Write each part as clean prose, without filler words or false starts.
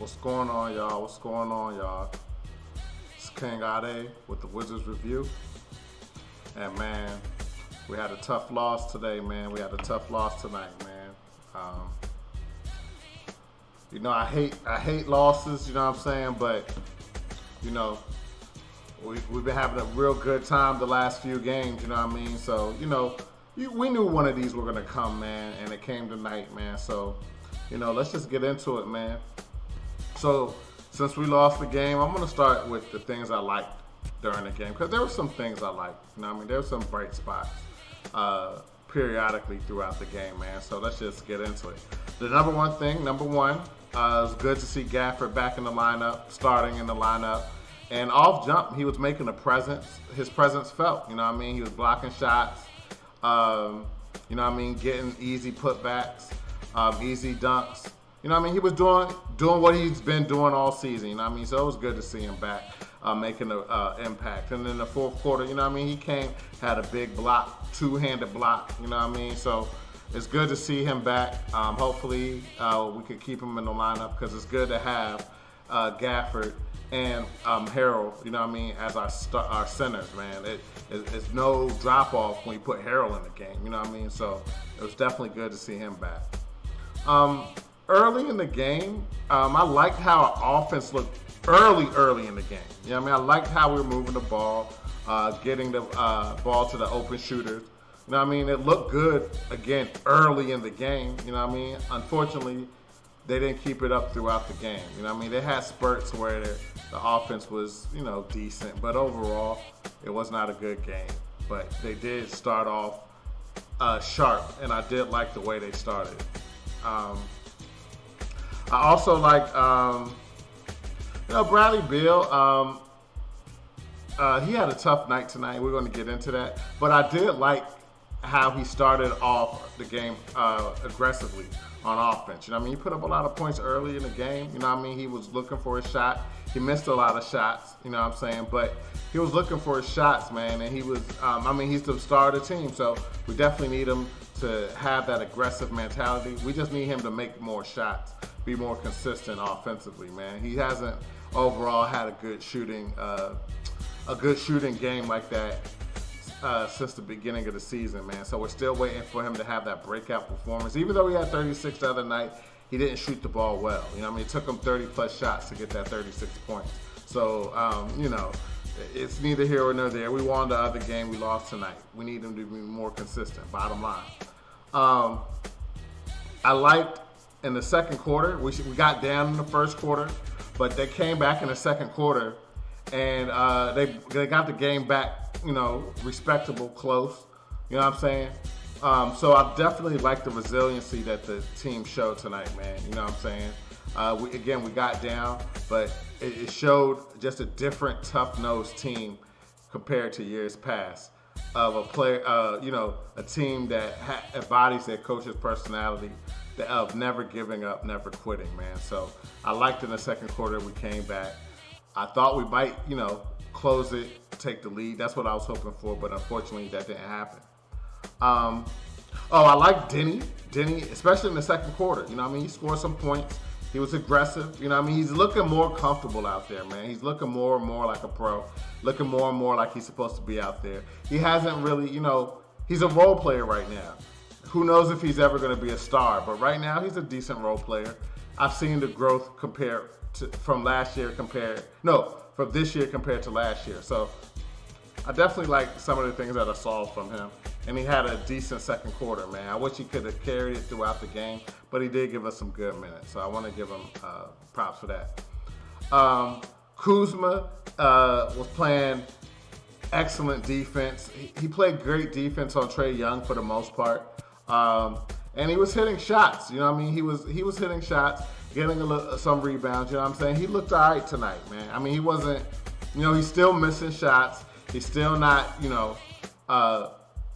What's going on, y'all? What's going on, y'all? It's King Ade with the Wizards Review. And man, we had a tough loss today, man. We had a tough loss tonight, man. Um, I hate losses, you know what I'm saying? But, you know, we've been having a real good time the last few games, you know what I mean? So, we knew one of these were going to come, man, and it came tonight, man. So, let's just get into it, man. So, since we lost the game, I'm going to start with the things I liked during the game because there were some things I liked. You know what I mean? There were some bright spots periodically throughout the game, man. So, let's just get into it. The number one, it was good to see Gafford back in the lineup, starting in the lineup. And off jump, he was making his presence felt. You know what I mean? He was blocking shots, getting easy putbacks, easy dunks. You know what I mean? He was doing what he's been doing all season. You know what I mean? So it was good to see him back making an impact. And in the fourth quarter, you know what I mean? He had a big block, two-handed block. You know what I mean? So it's good to see him back. Hopefully we could keep him in the lineup because it's good to have Gafford and Harrell, you know what I mean, as our centers, man. It's no drop-off when you put Harrell in the game, you know what I mean? So it was definitely good to see him back. Early in the game, I liked how our offense looked early in the game. You know what I mean? I liked how we were moving the ball, getting the ball to the open shooters. You know what I mean? It looked good, again, early in the game. You know what I mean? Unfortunately, they didn't keep it up throughout the game. You know what I mean? They had spurts where the offense was, decent. But overall, it was not a good game. But they did start off sharp, and I did like the way they started. I also like, Bradley Beal. He had a tough night tonight. We're going to get into that. But I did like how he started off the game aggressively on offense. You know what I mean? He put up a lot of points early in the game. You know what I mean? He was looking for his shot. He missed a lot of shots, you know what I'm saying? But he was looking for his shots, man. And he was, he's the star of the team. So we definitely need him to have that aggressive mentality. We just need him to make more shots, be more consistent offensively, man. He hasn't overall had a good shooting game like that since the beginning of the season, man. So we're still waiting for him to have that breakout performance. Even though he had 36 the other night, he didn't shoot the ball well. You know what I mean? It took him 30-plus shots to get that 36 points. So, it's neither here or nor there. We won the other game. We lost tonight. We need him to be more consistent, bottom line. I liked in the second quarter, we got down in the first quarter, but they came back in the second quarter, and they got the game back, respectable, close. You know what I'm saying? So I definitely like the resiliency that the team showed tonight, man. You know what I'm saying? We got down, but it showed just a different, tough-nosed team compared to years past of a player, a team that embodies their coach's personality of never giving up, never quitting, man. So I liked in the second quarter we came back. I thought we might, close it, take the lead. That's what I was hoping for, but unfortunately that didn't happen. I like Denny, especially in the second quarter. You know what I mean? He scored some points. He was aggressive. You know what I mean? He's looking more comfortable out there, man. He's looking more and more like a pro, looking more and more like he's supposed to be out there. He hasn't really, he's a role player right now. Who knows if he's ever going to be a star, but right now he's a decent role player. I've seen the growth from this year compared to last year. So I definitely like some of the things that I saw from him. And he had a decent second quarter, man. I wish he could have carried it throughout the game, but he did give us some good minutes. So I want to give him props for that. Kuzma was playing excellent defense. He played great defense on Trae Young for the most part. And he was hitting shots. You know what I mean? He was hitting shots, getting some rebounds. You know what I'm saying? He looked all right tonight, man. I mean, he wasn't, he's still missing shots. He's still not,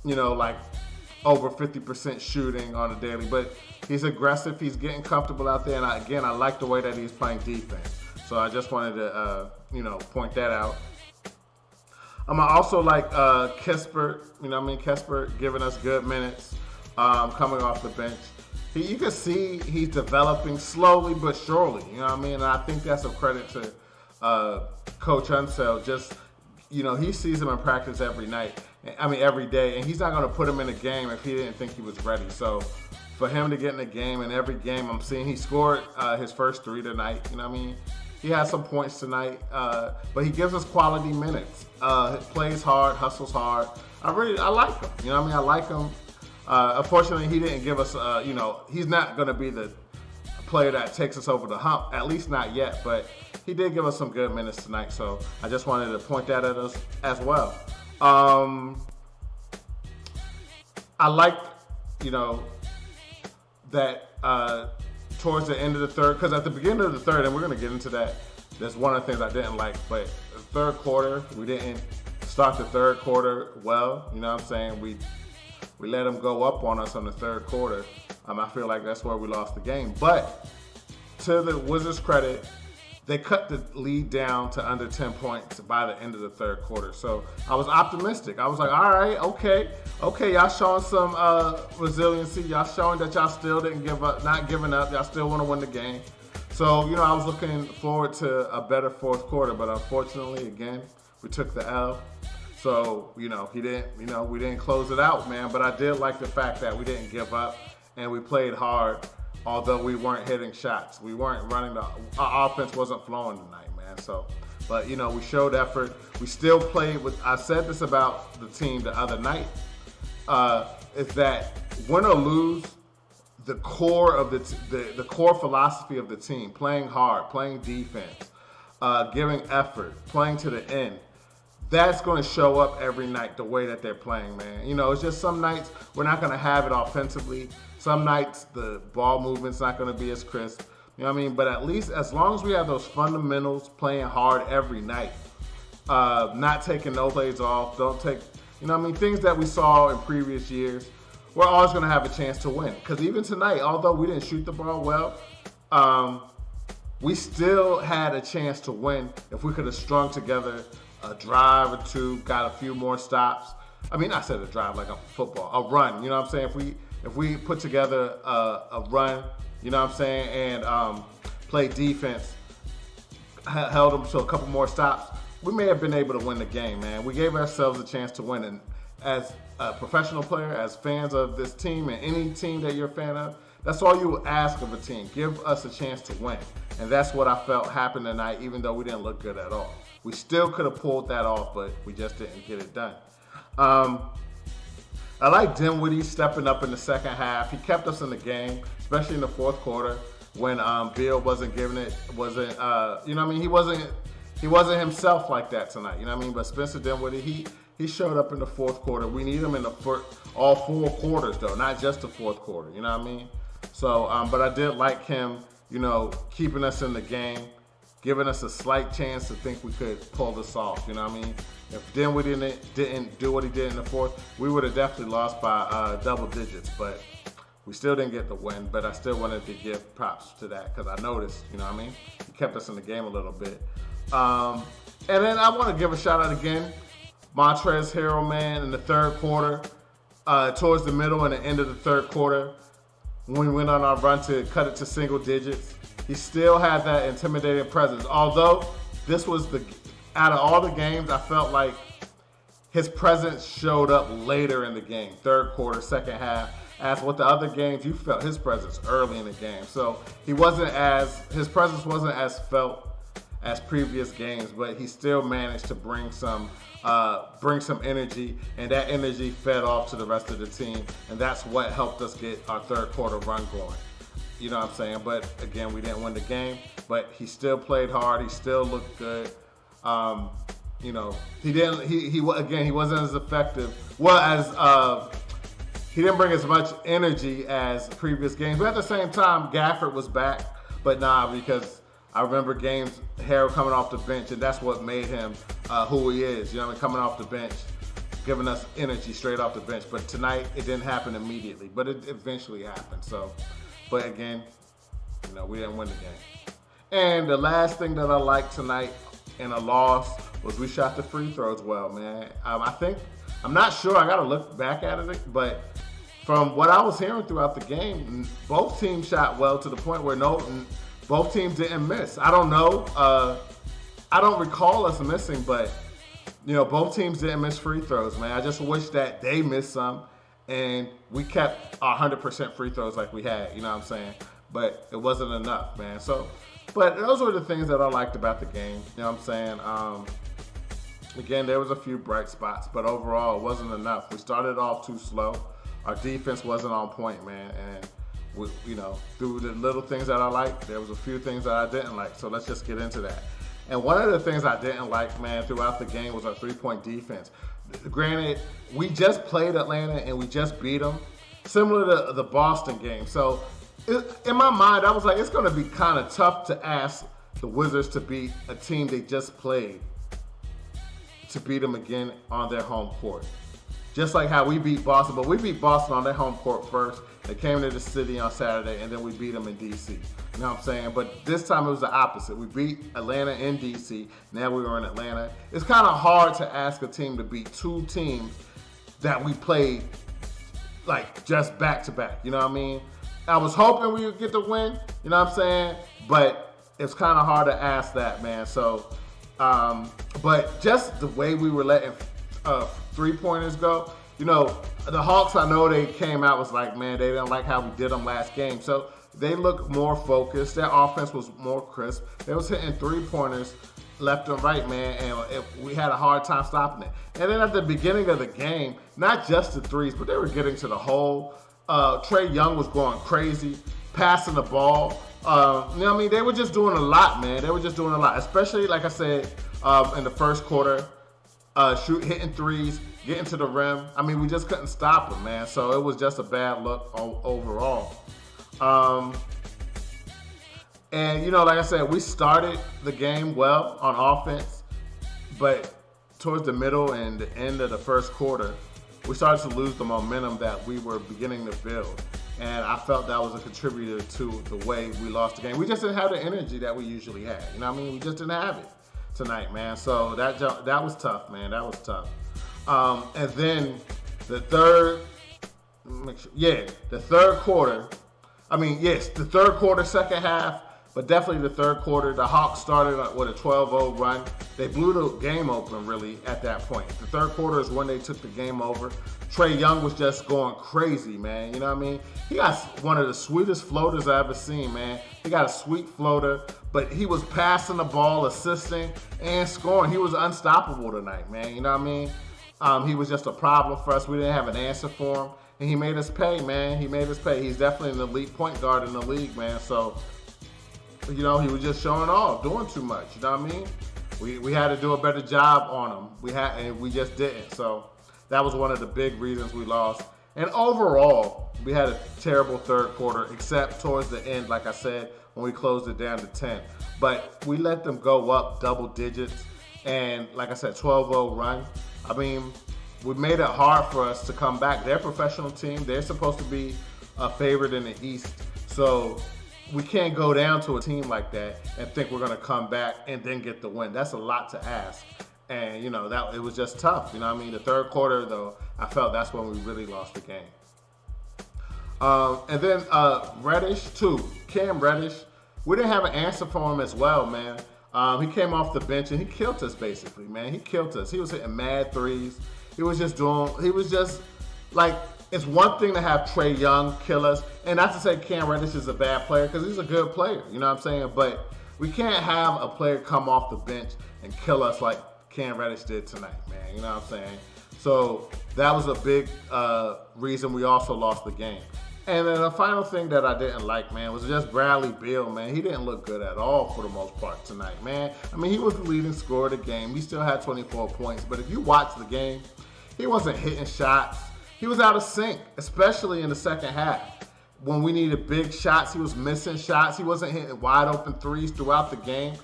like over 50% shooting on a daily. But he's aggressive. He's getting comfortable out there. And I like the way that he's playing defense. So I just wanted to, point that out. I also like Kispert. Kispert giving us good minutes coming off the bench. you can see he's developing slowly but surely. You know what I mean? And I think that's a credit to Coach Unseld. Just, he sees him in practice every day, and he's not going to put him in a game if he didn't think he was ready. So for him to get in the game, and every game I'm seeing, he scored his first 3 tonight. You know what I mean? He had some points tonight, but he gives us quality minutes. Plays hard, hustles hard. I like him. You know what I mean? I like him. Unfortunately, he didn't give us, he's not going to be the player that takes us over the hump, at least not yet, but he did give us some good minutes tonight, so I just wanted to point that at us as well. I like, that towards the end of the third, because at the beginning of the third, and we're going to get into that, that's one of the things I didn't like, but the third quarter, we didn't start the third quarter well. You know what I'm saying? We let them go up on us on the third quarter. I feel like that's where we lost the game. But to the Wizards' credit, they cut the lead down to under 10 points by the end of the third quarter. So I was optimistic. I was like, all right, okay, y'all showing some resiliency. Y'all showing that y'all still didn't give up, not giving up. Y'all still want to win the game. So, I was looking forward to a better fourth quarter, but unfortunately, again, we took the L. So, we didn't close it out, man. But I did like the fact that we didn't give up and we played hard, although we weren't hitting shots. We weren't running our offense wasn't flowing tonight, man. So, but, we showed effort. We still played I said this about the team the other night, is that win or lose, the core of the core philosophy of the team, playing hard, playing defense, giving effort, playing to the end, that's going to show up every night the way that they're playing, man. It's just some nights we're not going to have it offensively. Some nights the ball movement's not going to be as crisp. You know what I mean? But at least as long as we have those fundamentals, playing hard every night, not taking no plays off, don't take, things that we saw in previous years, we're always going to have a chance to win. Because even tonight, although we didn't shoot the ball well, we still had a chance to win if we could have strung together a drive or two, got a few more stops. I said a drive like a football, a run. You know what I'm saying? If we put together a run, you know what I'm saying, and played defense, held them to a couple more stops, we may have been able to win the game, man. We gave ourselves a chance to win, and as a professional player, as fans of this team and any team that you're a fan of, that's all you ask of a team. Give us a chance to win. And that's what I felt happened tonight, even though we didn't look good at all. We still could have pulled that off, but we just didn't get it done. I like Dinwiddie stepping up in the second half. He kept us in the game, especially in the fourth quarter when Beal wasn't giving it, he wasn't himself like that tonight, you know what I mean? But Spencer Dinwiddie, he showed up in the fourth quarter. We need him in all 4 quarters, though, not just the fourth quarter, you know what I mean? So, but I did like him, keeping us in the game, giving us a slight chance to think we could pull this off, you know what I mean? If Dinwiddie didn't do what he did in the fourth, we would have definitely lost by double digits, but we still didn't get the win. But I still wanted to give props to that because I noticed, you know what I mean? He kept us in the game a little bit. And then I want to give a shout out again, Montrezl Harrell, man, in the third quarter, towards the middle and the end of the third quarter, when we went on our run to cut it to single digits, he still had that intimidating presence. Although this was out of all the games, I felt like his presence showed up later in the game, third quarter, second half. As with the other games, you felt his presence early in the game. So his presence wasn't as felt as previous games, but he still managed to bring some energy, and that energy fed off to the rest of the team, and that's what helped us get our third quarter run going. You know what I'm saying? But again, we didn't win the game, but he still played hard. He still looked good. He wasn't as effective. He didn't bring as much energy as previous games. But at the same time, Gafford was back, but because I remember games, Harrell coming off the bench, and that's what made him who he is. You know what I mean? Coming off the bench, giving us energy straight off the bench. But tonight, it didn't happen immediately, but it eventually happened. So, but again, we didn't win the game. And the last thing that I liked tonight in a loss was we shot the free throws well, man. I'm not sure. I got to look back at it, but from what I was hearing throughout the game, both teams shot well to the point where both teams didn't miss. I don't know. I don't recall us missing, but both teams didn't miss free throws, man. I just wish that they missed some and we kept 100% free throws like we had, you know what I'm saying? But it wasn't enough, man. But those were the things that I liked about the game, you know what I'm saying? Again, there was a few bright spots, but overall it wasn't enough. We started off too slow. Our defense wasn't on point, man. And through the little things that I liked, there was a few things that I didn't like. So let's just get into that. And one of the things I didn't like, man, throughout the game was our three-point defense. Granted, we just played Atlanta and we just beat them, similar to the Boston game. So in my mind, I was like, it's going to be kind of tough to ask the Wizards to beat a team they just played, to beat them again on their home court. Just like how we beat Boston, but we beat Boston on their home court first. They came to the city on Saturday, and then we beat them in D.C. You know what I'm saying? But this time it was the opposite. We beat Atlanta in D.C. Now we were in Atlanta. It's kind of hard to ask a team to beat two teams that we played like just back to back. You know what I mean? I was hoping we would get the win. You know what I'm saying? But it's kind of hard to ask that, man. So, but just the way we were letting three-pointers go. The Hawks, I know they came out was like, man, they didn't like how we did them last game. So they looked more focused. Their offense was more crisp. They was hitting three-pointers left and right, man, and we had a hard time stopping it. And then at the beginning of the game, not just the threes, but they were getting to the hole. Trae Young was going crazy, passing the ball. They were just doing a lot, man. They were just doing a lot, especially, like I said, in the first quarter. Hitting threes, getting to the rim. We just couldn't stop them, man. So it was just a bad look overall. And, like I said, we started the game well on offense, but towards the middle and the end of the first quarter, we started to lose the momentum that we were beginning to build. And I felt that was a contributor to the way we lost the game. We just didn't have the energy that we usually had. We just didn't have it tonight, man. So that was tough, man. That was tough. And then the third quarter. The third quarter, second half, but definitely the third quarter. The Hawks started with a 12-0 run. They blew the game open, really, at that point. The third quarter is when they took the game over. Trae Young was just going crazy, man. You know what I mean? He got one of the sweetest floaters I've ever seen, man. He got a sweet floater, but he was passing the ball, assisting, and scoring. He was unstoppable tonight, man. You know what I mean? He was just a problem for us. We didn't have an answer for him, and he made us pay, man. He made us pay. He's definitely an elite point guard in the league, man. So, he was just showing off, doing too much. You know what I mean? We had to do a better job on him. And we just didn't. So that was one of the big reasons we lost. And overall, we had a terrible third quarter, except towards the end, like I said, when we closed it down to 10. But we let them go up double digits. And like I said, 12-0 run. We made it hard for us to come back. They're a professional team. They're supposed to be a favorite in the East. So we can't go down to a team like that and think we're going to come back and then get the win. That's a lot to ask. And, it was just tough. The third quarter, though, I felt that's when we really lost the game. And then Reddish, too. Cam Reddish, we didn't have an answer for him as well, man. He came off the bench, and he killed us, basically, man. He killed us. He was hitting mad threes. He was just like, it's one thing to have Trae Young kill us. And not to say Cam Reddish is a bad player, because he's a good player. You know what I'm saying? But we can't have a player come off the bench and kill us like Cam Reddish did tonight, man. You know what I'm saying? So that was a big reason we also lost the game. And then the final thing that I didn't like, man, was just Bradley Beal, man. He didn't look good at all for the most part tonight, man. He was the leading scorer of the game. He still had 24 points. But if you watch the game, he wasn't hitting shots. He was out of sync, especially in the second half. When we needed big shots, he was missing shots. He wasn't hitting wide open threes throughout the game.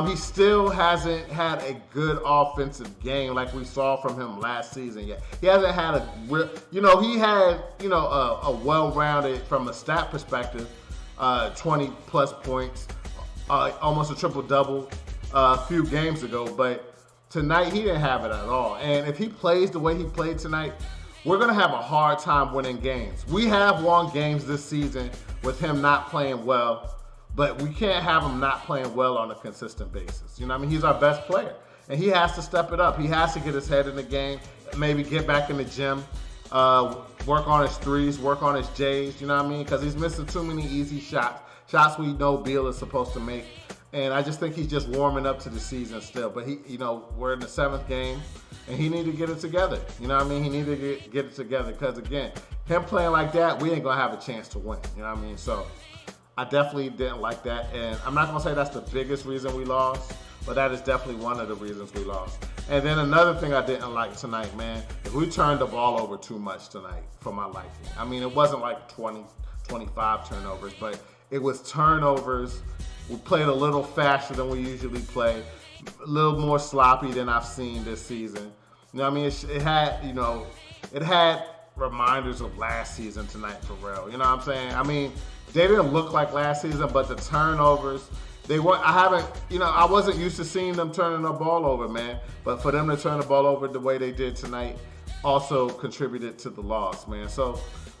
He still hasn't had a good offensive game like we saw from him last season yet. He hasn't had a real, he had, a well-rounded, from a stat perspective, 20 plus points, almost a triple-double a few games ago. But tonight he didn't have it at all. And if he plays the way he played tonight, we're going to have a hard time winning games. We have won games this season with him not playing well, but we can't have him not playing well on a consistent basis. You know what I mean? He's our best player, and he has to step it up. He has to get his head in the game, maybe get back in the gym, work on his threes, work on his J's, you know what I mean? Because he's missing too many easy shots we know Beal is supposed to make. And I just think he's just warming up to the season still. But we're in the 7th game, and he need to get it together. You know what I mean? He need to get it together because, again, him playing like that, we ain't going to have a chance to win. You know what I mean? So I definitely didn't like that. And I'm not going to say that's the biggest reason we lost, but that is definitely one of the reasons we lost. And then another thing I didn't like tonight, man, is we turned the ball over too much tonight for my liking. I mean, it wasn't like 20, 25 turnovers, but it was turnovers. We played a little faster than we usually play, a little more sloppy than I've seen this season. You know what I mean? It had reminders of last season tonight for real. You know what I'm saying? I mean, they didn't look like last season, but the turnovers, I wasn't used to seeing them turning the ball over, man. But for them to turn the ball over the way they did tonight also contributed to the loss, man. So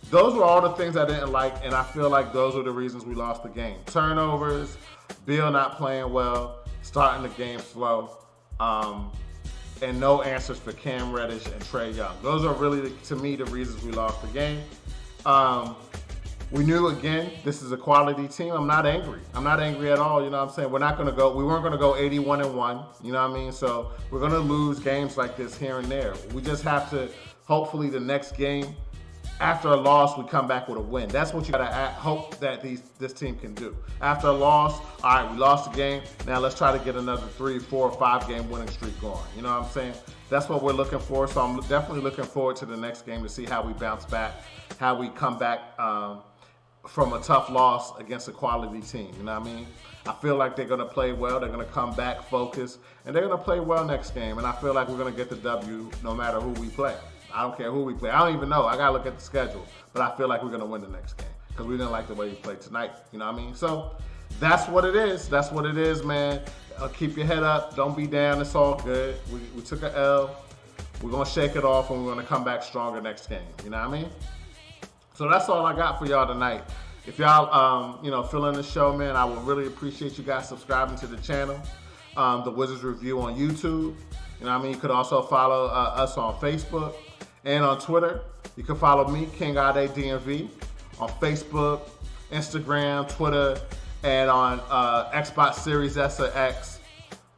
those were all the things I didn't like, and I feel like those were the reasons we lost the game. Turnovers, Beal not playing well, starting the game slow, and no answers for Cam Reddish and Trae Young. Those are really, to me, the reasons we lost the game. We knew, again, this is a quality team. I'm not angry. I'm not angry at all, you know what I'm saying? We weren't going to go 81-1, you know what I mean? So we're going to lose games like this here and there. We just have to, hopefully the next game, after a loss, we come back with a win. That's what you got to hope that this team can do. After a loss, all right, we lost the game. Now let's try to get another 3, 4, 5 game winning streak going. You know what I'm saying? That's what we're looking for. So I'm definitely looking forward to the next game to see how we bounce back, how we come back from a tough loss against a quality team. You know what I mean? I feel like they're going to play well. They're going to come back focused, and they're going to play well next game. And I feel like we're going to get the W no matter who we play. I don't care who we play. I don't even know. I got to look at the schedule. But I feel like we're going to win the next game because we didn't like the way we played tonight. You know what I mean? So that's what it is. That's what it is, man. Keep your head up. Don't be down. It's all good. We took an L. We're going to shake it off, and we're going to come back stronger next game. You know what I mean? So that's all I got for y'all tonight. If y'all, feeling the show, man, I would really appreciate you guys subscribing to the channel, the Wizards Review on YouTube. You know what I mean? You could also follow us on Facebook and on Twitter. You can follow me, King Ade DMV, on Facebook, Instagram, Twitter, and on Xbox Series S or X,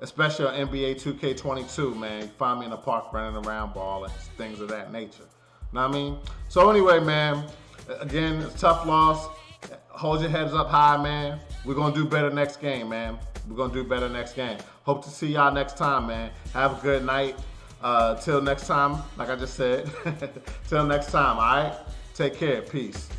especially on NBA 2K22, man. You find me in the park running around, balling, things of that nature. You know what I mean? So anyway, man, again, it's a tough loss. Hold your heads up high, man. We're going to do better next game, man. We're going to do better next game. Hope to see y'all next time, man. Have a good night. Till next time, like I just said. Till next time, all right? Take care. Peace.